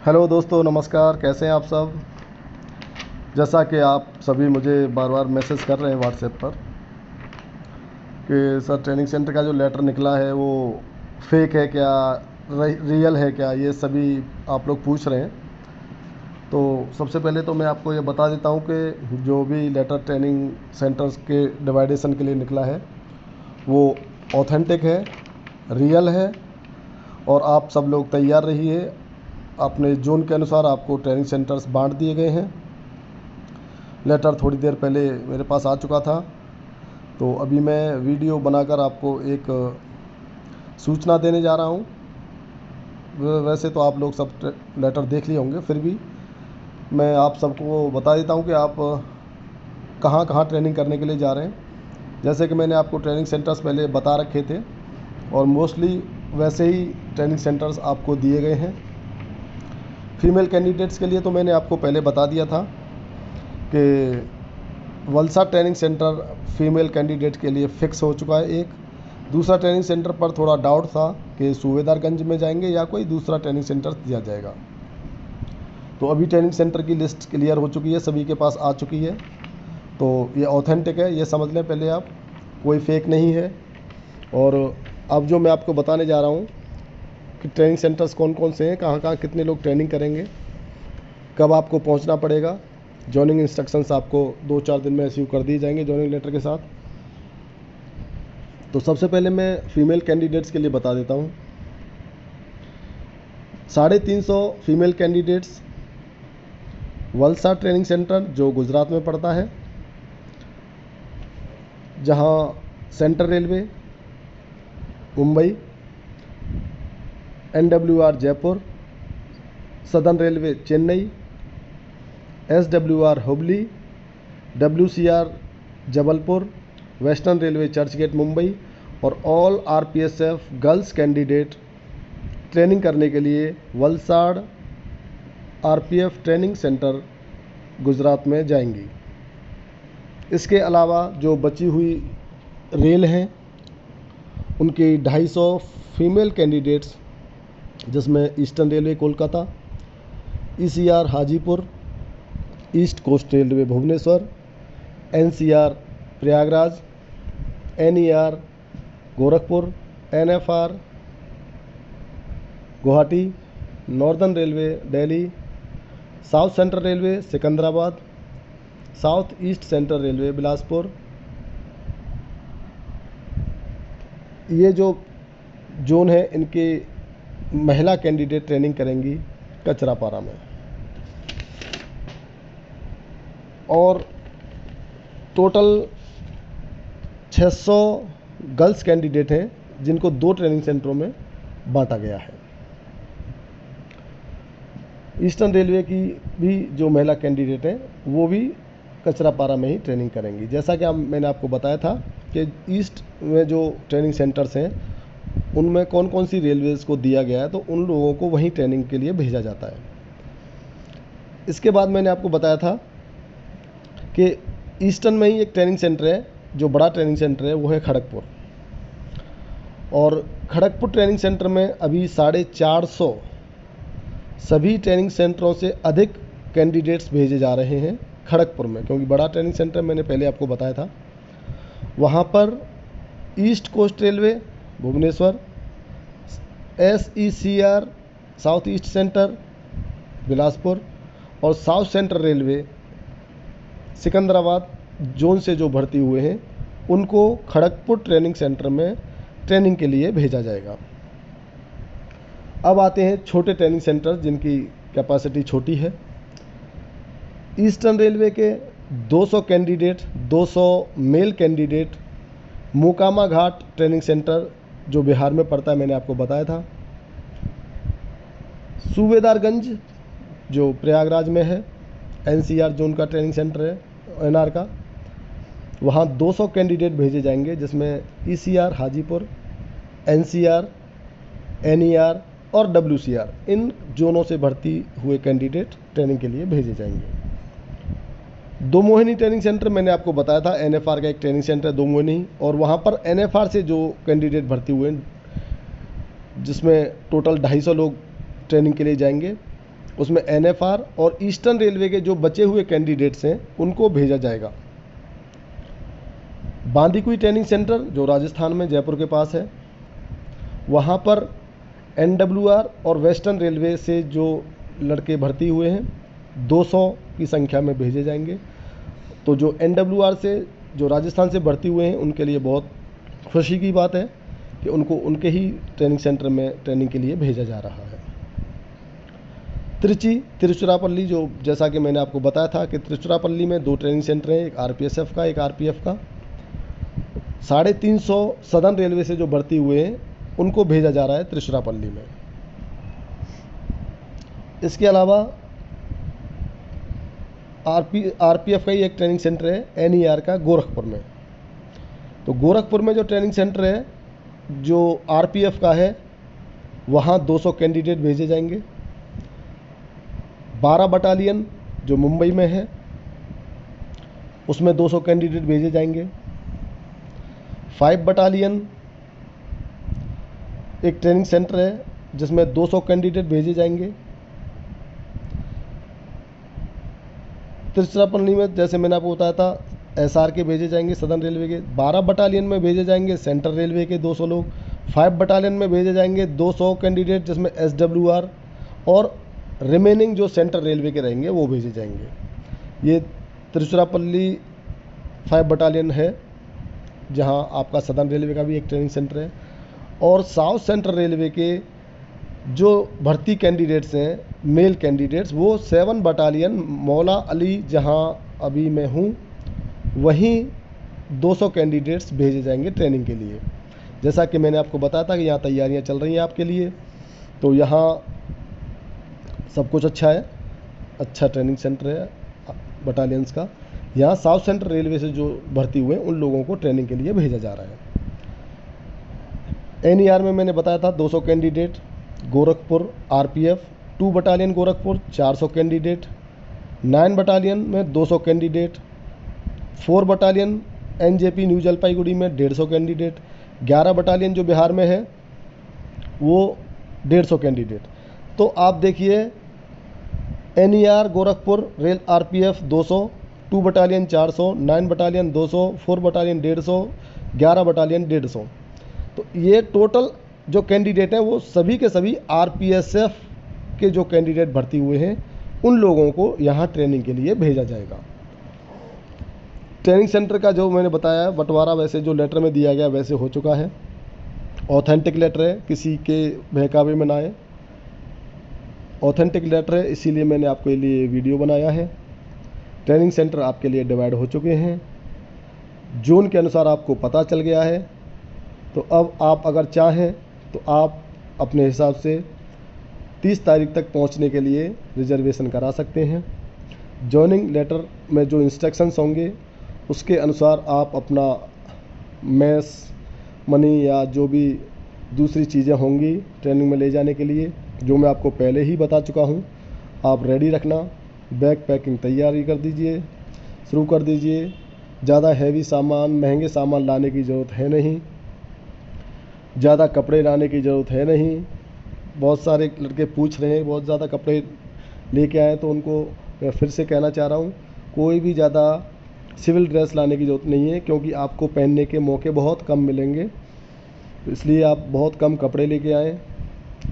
Hello दोस्तों, नमस्कार। कैसे हैं आप सब? जैसा कि आप सभी मुझे बार बार मैसेज कर रहे हैं व्हाट्सएप पर कि सर ट्रेनिंग सेंटर का जो लेटर निकला है वो फेक है क्या, रियल है क्या, ये सभी आप लोग पूछ रहे हैं। तो सबसे पहले तो मैं आपको ये बता देता हूँ कि जो भी लेटर ट्रेनिंग सेंटर्स के डिवाइडेशन के लिए निकला है वो ऑथेंटिक है, रियल है। और आप सब लोग तैयार रहिए। अपने जोन के अनुसार आपको ट्रेनिंग सेंटर्स बांट दिए गए हैं। लेटर थोड़ी देर पहले मेरे पास आ चुका था, तो अभी मैं वीडियो बनाकर आपको एक सूचना देने जा रहा हूँ। वैसे तो आप लोग सब लेटर देख लिए होंगे, फिर भी मैं आप सबको बता देता हूँ कि आप कहाँ कहाँ ट्रेनिंग करने के लिए जा रहे हैं। जैसे कि मैंने आपको ट्रेनिंग सेंटर्स पहले बता रखे थे और मोस्टली वैसे ही ट्रेनिंग सेंटर्स आपको दिए गए हैं। फीमेल कैंडिडेट्स के लिए तो मैंने आपको पहले बता दिया था कि Valsad training centre female candidate के लिए फ़िक्स हो चुका है एक। दूसरा ट्रेनिंग सेंटर पर थोड़ा डाउट था कि सूबेदारगंज में जाएंगे या कोई दूसरा ट्रेनिंग सेंटर दिया जाएगा। तो अभी ट्रेनिंग सेंटर की लिस्ट क्लियर हो चुकी है, सभी के पास आ चुकी है। तो ये ऑथेंटिक है, ये समझ लें पहले आप, कोई फेक नहीं है। और अब जो मैं आपको बताने जा रहा हूँ कि ट्रेनिंग सेंटर्स कौन कौन से हैं, कहाँ कहाँ कितने लोग ट्रेनिंग करेंगे, कब आपको पहुँचना पड़ेगा। जॉइनिंग इंस्ट्रक्शंस आपको 2-4 दिन में इश्यू कर दिए जाएंगे जॉइनिंग लेटर के साथ। तो सबसे पहले मैं फ़ीमेल कैंडिडेट्स के लिए बता देता हूँ। 350 female candidates Valsad training centre जो गुजरात में पड़ता है, जहाँ central railway Mumbai, NWR Jaipur, southern railway Chennai, SWR Hubli, WCR Jabalpur, western railway Churchgate Mumbai और all RPSF girls candidate training करने के लिए Valsad RPF training centre Gujarat में जाएंगी। इसके अलावा जो बची हुई रेल हैं उनकी 250 फीमेल कैंडिडेट्स, जिसमें eastern railway Kolkata, ECR Hajipur, east coast railway Bhubaneswar, NCR Prayagraj, NER Gorakhpur, NFR Guwahati, northern railway Delhi, south central railway Secunderabad, south east central railway Bilaspur. ये जो जोन है इनके महिला कैंडिडेट ट्रेनिंग करेंगी कचरापारा में। और टोटल 600 गर्ल्स कैंडिडेट हैं जिनको 2 ट्रेनिंग सेंटरों में बांटा गया है। ईस्टर्न रेलवे की भी जो महिला कैंडिडेट हैं वो भी कचरापारा में ही ट्रेनिंग करेंगी। जैसा कि मैंने आपको बताया था कि ईस्ट में जो ट्रेनिंग सेंटर्स हैं उनमें कौन कौन सी रेलवेज़ को दिया गया है, तो उन लोगों को वहीं ट्रेनिंग के लिए भेजा जाता है। इसके बाद मैंने आपको बताया था कि ईस्टर्न में ही एक ट्रेनिंग सेंटर है, जो बड़ा ट्रेनिंग सेंटर है वो है खड़गपुर। और खड़गपुर ट्रेनिंग सेंटर में अभी 450 सभी ट्रेनिंग सेंटरों से अधिक कैंडिडेट्स भेजे जा रहे हैं खड़गपुर में, क्योंकि बड़ा ट्रेनिंग सेंटर मैंने पहले आपको बताया था। वहाँ पर east coast railway Bhubaneswar, SECR south east centre Bilaspur और south central railway Secunderabad zone से जो भर्ती हुए हैं उनको खड़गपुर ट्रेनिंग सेंटर में ट्रेनिंग के लिए भेजा जाएगा। अब आते हैं छोटे ट्रेनिंग सेंटर जिनकी कैपेसिटी छोटी है। ईस्टर्न रेलवे के 200 कैंडिडेट, 200 मेल कैंडिडेट मोकामा घाट ट्रेनिंग सेंटर जो बिहार में पड़ता है, मैंने आपको बताया था। सूबेदारगंज जो प्रयागराज में है, NCR जोन का ट्रेनिंग सेंटर है, NR का, वहाँ 200 कैंडिडेट भेजे जाएंगे, जिसमें ECR हाजीपुर, NCR, NER और WCR इन जोनों से भर्ती हुए कैंडिडेट ट्रेनिंग के लिए भेजे जाएंगे। दो मोहिनी ट्रेनिंग सेंटर मैंने आपको बताया था, NFR का एक ट्रेनिंग सेंटर है दो मोहिनी, और वहाँ पर NFR से जो कैंडिडेट भर्ती हुए जिसमें टोटल 250 लोग ट्रेनिंग के लिए जाएंगे, उसमें एनएफआर और ईस्टर्न रेलवे के जो बचे हुए कैंडिडेट्स हैं उनको भेजा जाएगा। बांदीकुई ट्रेनिंग सेंटर जो राजस्थान में जयपुर के पास है, वहाँ पर एनडब्ल्यूआर और वेस्टर्न रेलवे से जो लड़के भर्ती हुए हैं 200 की संख्या में भेजे जाएंगे। तो जो एनडब्ल्यूआर से जो राजस्थान से भर्ती हुए हैं उनके लिए बहुत खुशी की बात है कि उनको उनके ही ट्रेनिंग सेंटर में ट्रेनिंग के लिए भेजा जा रहा है। तिरुचिरापल्ली, जो जैसा कि मैंने आपको बताया था कि तिरुचिरापल्ली में 2 ट्रेनिंग सेंटर हैं, एक आरपीएसएफ का, एक आरपीएफ का। 350 सदर्न रेलवे से जो भर्ती हुए हैं उनको भेजा जा रहा है तिरुचिरापल्ली में। इसके अलावा आरपीएफ का ही एक ट्रेनिंग सेंटर है एनईआर का गोरखपुर में। तो गोरखपुर में जो ट्रेनिंग सेंटर है जो आरपीएफ का है, वहाँ 200 कैंडिडेट भेजे जाएंगे। 12 बटालियन जो मुंबई में है उसमें 200 कैंडिडेट भेजे जाएंगे। 5 बटालियन एक ट्रेनिंग सेंटर है जिसमें 200 कैंडिडेट भेजे जाएंगे। तिरुचिरापल्ली में जैसे मैंने आपको बताया था एसआर के भेजे जाएंगे सदर्न रेलवे के। 12 बटालियन में भेजे जाएंगे सेंट्रल रेलवे के 200 लोग। 5 बटालियन में भेजे जाएंगे 200 कैंडिडेट जिसमें एसडब्ल्यूआर और रिमेनिंग जो सेंट्रल रेलवे के रहेंगे वो भेजे जाएंगे। ये तिरुचिरापल्ली 5 बटालियन है जहां आपका सदर्न रेलवे का भी एक ट्रेनिंग सेंटर है। और साउथ सेंट्रल रेलवे के जो भर्ती कैंडिडेट्स हैं मेल कैंडिडेट्स, वो 7 बटालियन मौला अली जहां अभी मैं हूं वहीं 200 कैंडिडेट्स भेजे जाएंगे ट्रेनिंग के लिए। जैसा कि मैंने आपको बताया था कि यहाँ तैयारियां चल रही हैं आपके लिए, तो यहाँ सब कुछ अच्छा है, अच्छा ट्रेनिंग सेंटर है बटालियंस का। यहाँ साउथ सेंट्रल रेलवे से जो भर्ती हुए उन लोगों को ट्रेनिंग के लिए भेजा जा रहा है। एनईआर में मैंने बताया था 200 candidate. Gorakhpur RPF 2 battalion Gorakhpur 400 candidate. 9 battalion में 200 candidate. 4 battalion NJP new Jalpaiguri में 150 कैंडिडेट। 11 बटालियन जो बिहार में है वो 150 कैंडिडेट। तो आप देखिए NER Gorakhpur rail RPF 200, 2 battalion 400, 9 battalion 200, 4 battalion 150, 11 battalion 150। तो ये टोटल जो कैंडिडेट हैं वो सभी के सभी आरपीएसएफ के जो कैंडिडेट भर्ती हुए हैं उन लोगों को यहाँ ट्रेनिंग के लिए भेजा जाएगा। ट्रेनिंग सेंटर का जो मैंने बताया बंटवारा वैसे जो लेटर में दिया गया वैसे हो चुका है। ऑथेंटिक लेटर है, किसी के बहकावे में ना आए। ऑथेंटिक लेटर है, इसीलिए मैंने आपके लिए वीडियो बनाया है। ट्रेनिंग सेंटर आपके लिए डिवाइड हो चुके हैं, जोन के अनुसार आपको पता चल गया है। तो अब आप अगर चाहें तो आप अपने हिसाब से 30 तारीख तक पहुंचने के लिए रिजर्वेशन करा सकते हैं। जॉइनिंग लेटर में जो इंस्ट्रक्शंस होंगे उसके अनुसार आप अपना मेस मनी या जो भी दूसरी चीज़ें होंगी ट्रेनिंग में ले जाने के लिए, जो मैं आपको पहले ही बता चुका हूं, आप रेडी रखना। बैग पैकिंग तैयारी कर दीजिए, शुरू कर दीजिए। ज़्यादा हैवी सामान, महंगे सामान लाने की ज़रूरत है नहीं, ज़्यादा कपड़े लाने की ज़रूरत है नहीं। बहुत सारे लड़के पूछ रहे हैं बहुत ज़्यादा कपड़े लेके आए, तो उनको मैं फिर से कहना चाह रहा हूँ कोई भी ज़्यादा सिविल ड्रेस लाने की ज़रूरत नहीं है, क्योंकि आपको पहनने के मौके बहुत कम मिलेंगे। तो इसलिए आप बहुत कम कपड़े लेके आएँ।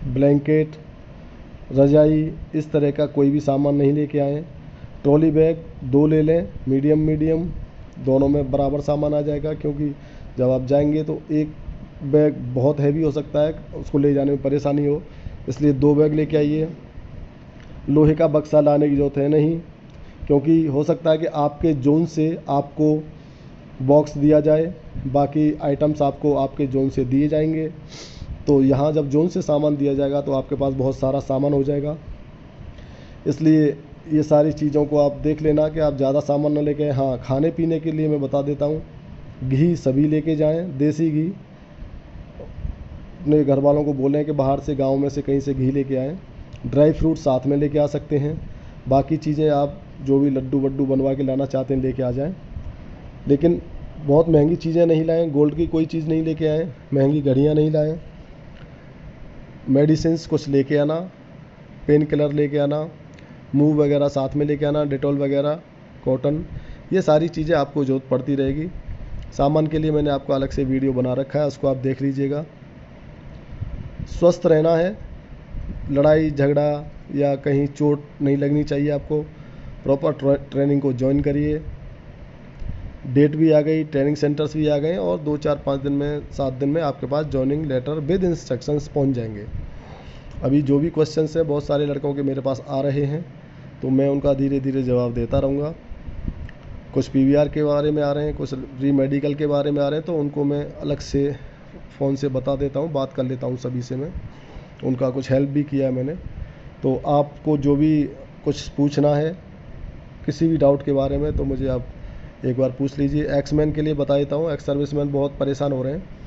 ब्लैंकेट, रजाई, इस तरह का कोई भी सामान नहीं लेके आएँ। ट्रॉली बैग 2 ले लें, मीडियम मीडियम दोनों में बराबर सामान आ जाएगा, क्योंकि जब आप जाएंगे तो एक बैग बहुत हैवी हो सकता है, उसको ले जाने में परेशानी हो, इसलिए 2 बैग लेके आइए। लोहे का बक्सा लाने की ज़रूरत है नहीं, क्योंकि हो सकता है कि आपके जोन से आपको बॉक्स दिया जाए, बाकी आइटम्स आपको आपके जोन से दिए जाएंगे। तो यहाँ जब जोन से सामान दिया जाएगा तो आपके पास बहुत सारा सामान हो जाएगा। इसलिए ये सारी चीज़ों को आप देख लेना कि आप ज़्यादा सामान न लेके आएँ। हाँ, खाने पीने के लिए मैं बता देता हूँ, घी सभी लेके जाएँ, देसी घी। अपने घर वालों को बोलें कि बाहर से गांव में से कहीं से घी लेके आएँ। ड्राई फ्रूट साथ में लेके आ सकते हैं, बाकी चीज़ें आप जो भी लड्डू वड्डू बनवा के लाना चाहते हैं लेके आ जाएं। लेकिन बहुत महंगी चीज़ें नहीं लाएं, गोल्ड की कोई चीज़ नहीं लेके आएँ, महंगी घड़ियाँ नहीं लाएं। मेडिसिन्स कुछ लेके आना, पेन किलर लेके आना, मूव वगैरह साथ में लेके आना, डेटॉल वगैरह, कॉटन, ये सारी चीज़ें आपको ज़रूरत पड़ती रहेगी। सामान के लिए मैंने आपको अलग से वीडियो बना रखा है, उसको आप देख लीजिएगा। स्वस्थ रहना है, लड़ाई झगड़ा या कहीं चोट नहीं लगनी चाहिए आपको। प्रॉपर ट्रेनिंग को ज्वाइन करिए। डेट भी आ गई, ट्रेनिंग सेंटर्स भी आ गए और 2-4-5 दिन में 7 दिन में आपके पास जॉइनिंग लेटर विद इंस्ट्रक्शंस पहुंच जाएंगे। अभी जो भी क्वेश्चंस हैं बहुत सारे लड़कों के मेरे पास आ रहे हैं, तो मैं उनका धीरे धीरे जवाब देता रहूँगा। कुछ पीवीआर के बारे में आ रहे हैं, कुछ री मेडिकल के बारे में आ रहे हैं, तो उनको मैं अलग से फ़ोन से बता देता हूँ, बात कर लेता हूँ सभी से मैं। उनका कुछ हेल्प भी किया है मैंने। तो आपको जो भी कुछ पूछना है किसी भी डाउट के बारे में, तो मुझे आप एक बार पूछ लीजिए। एक्समैन के लिए बता देता हूँ, एक्स सर्विसमैन बहुत परेशान हो रहे हैं।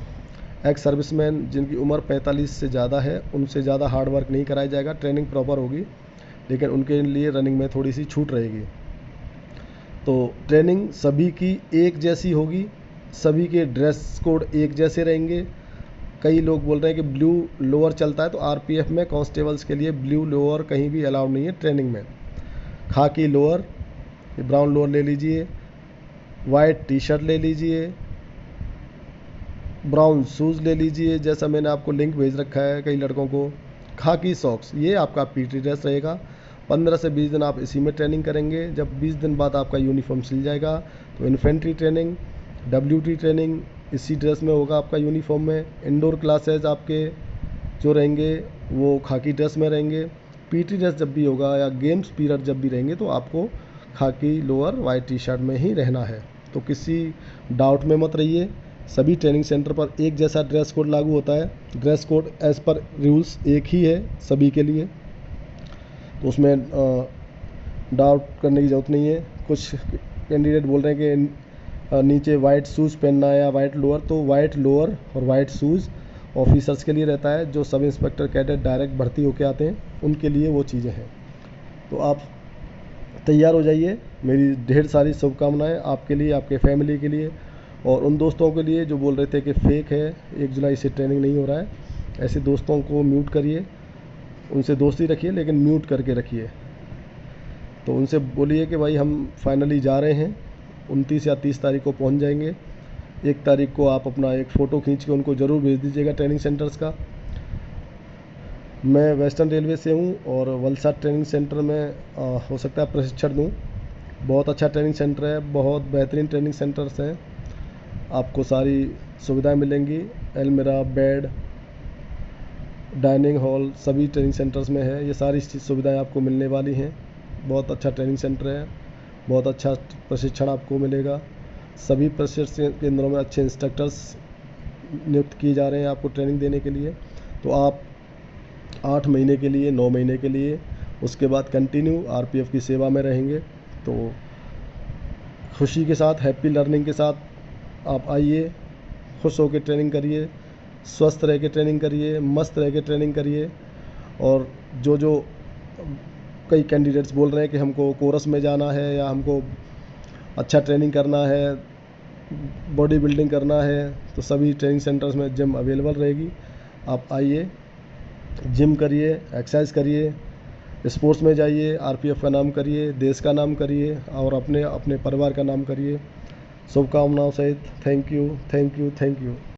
एक्स सर्विसमैन जिनकी उम्र 45 से ज़्यादा है, उनसे ज़्यादा हार्ड वर्क नहीं कराया जाएगा, ट्रेनिंग प्रॉपर होगी, लेकिन उनके लिए रनिंग में थोड़ी सी छूट रहेगी। तो ट्रेनिंग सभी की एक जैसी होगी, सभी के ड्रेस कोड एक जैसे रहेंगे। कई लोग बोल रहे हैं कि ब्लू लोअर चलता है, तो आरपीएफ में कांस्टेबल्स के लिए ब्लू लोअर कहीं भी अलाउड नहीं है ट्रेनिंग में। खाकी लोअर, ब्राउन लोअर ले लीजिए, वाइट टी शर्ट ले लीजिए, ब्राउन शूज़ ले लीजिए, जैसा मैंने आपको लिंक भेज रखा है कई लड़कों को। खाकी सॉक्स, ये आपका पीटी ड्रेस रहेगा। 15 से 20 दिन आप इसी में ट्रेनिंग करेंगे। जब 20 दिन बाद आपका यूनिफॉर्म सिल जाएगा, तो इन्फेंट्री ट्रेनिंग, डब्ल्यूटी ट्रेनिंग इसी ड्रेस में होगा आपका यूनिफॉर्म में। इंडोर क्लासेज आपके जो रहेंगे वो खाकी ड्रेस में रहेंगे। पीटी ड्रेस जब भी होगा या गेम्स पीरियड जब भी रहेंगे, तो आपको खाकी लोअर वाइट टी शर्ट में ही रहना है। तो किसी डाउट में मत रहिए। सभी ट्रेनिंग सेंटर पर एक जैसा ड्रेस कोड लागू होता है। Dress code as per rules एक ही है सभी के लिए, तो उसमें डाउट करने की ज़रूरत नहीं है। कुछ कैंडिडेट बोल रहे हैं कि नीचे वाइट शूज़ पहनना है या वाइट लोअर, तो वाइट लोअर और वाइट शूज़ ऑफिसर्स के लिए रहता है। जो सब इंस्पेक्टर कैडेट डायरेक्ट भर्ती होकर आते हैं, उनके लिए वो चीज़ें हैं। तो आप तैयार हो जाइए। मेरी ढेर सारी शुभकामनाएं आपके लिए, आपके फैमिली के लिए, और उन दोस्तों के लिए जो बोल रहे थे कि फेक है, 1 जुलाई से ट्रेनिंग नहीं हो रहा है, ऐसे दोस्तों को म्यूट करिए। उनसे दोस्ती रखिए लेकिन म्यूट करके रखिए। तो उनसे बोलिए कि भाई हम फाइनली जा रहे हैं, 29 या 30 तारीख को पहुंच जाएंगे। 1 तारीख को आप अपना एक फ़ोटो खींच के उनको ज़रूर भेज दीजिएगा ट्रेनिंग सेंटर्स का। मैं वेस्टर्न रेलवे से हूँ और वलसाड ट्रेनिंग सेंटर में हो सकता है प्रशिक्षण दूँ। बहुत अच्छा ट्रेनिंग सेंटर है, बहुत बेहतरीन ट्रेनिंग सेंटर्स हैं। आपको सारी सुविधाएं मिलेंगी, अलमीरा, बेड, डाइनिंग हॉल सभी ट्रेनिंग सेंटर्स में है। ये सारी सुविधाएं आपको मिलने वाली हैं। बहुत अच्छा ट्रेनिंग सेंटर है, बहुत अच्छा प्रशिक्षण आपको मिलेगा। सभी प्रशिक्षण केंद्रों में अच्छे इंस्ट्रक्टर्स नियुक्त किए जा रहे हैं आपको ट्रेनिंग देने के लिए। तो आप 8 महीने के लिए, 9 महीने के लिए, उसके बाद कंटिन्यू आरपीएफ की सेवा में रहेंगे। तो खुशी के साथ, हैप्पी लर्निंग के साथ आप आइए, खुश होकर ट्रेनिंग करिए, स्वस्थ रह के ट्रेनिंग करिए, मस्त रह के ट्रेनिंग करिए। और जो कई कैंडिडेट्स बोल रहे हैं कि हमको कोरस में जाना है या हमको अच्छा ट्रेनिंग करना है, बॉडी बिल्डिंग करना है, तो सभी ट्रेनिंग सेंटर्स में जिम अवेलेबल रहेगी। आप आइए, जिम करिए, एक्सरसाइज करिए, स्पोर्ट्स में जाइए, आरपीएफ का नाम करिए, देश का नाम करिए और अपने परिवार का नाम करिए। शुभकामनाओं सहित thank you, thank you, thank you.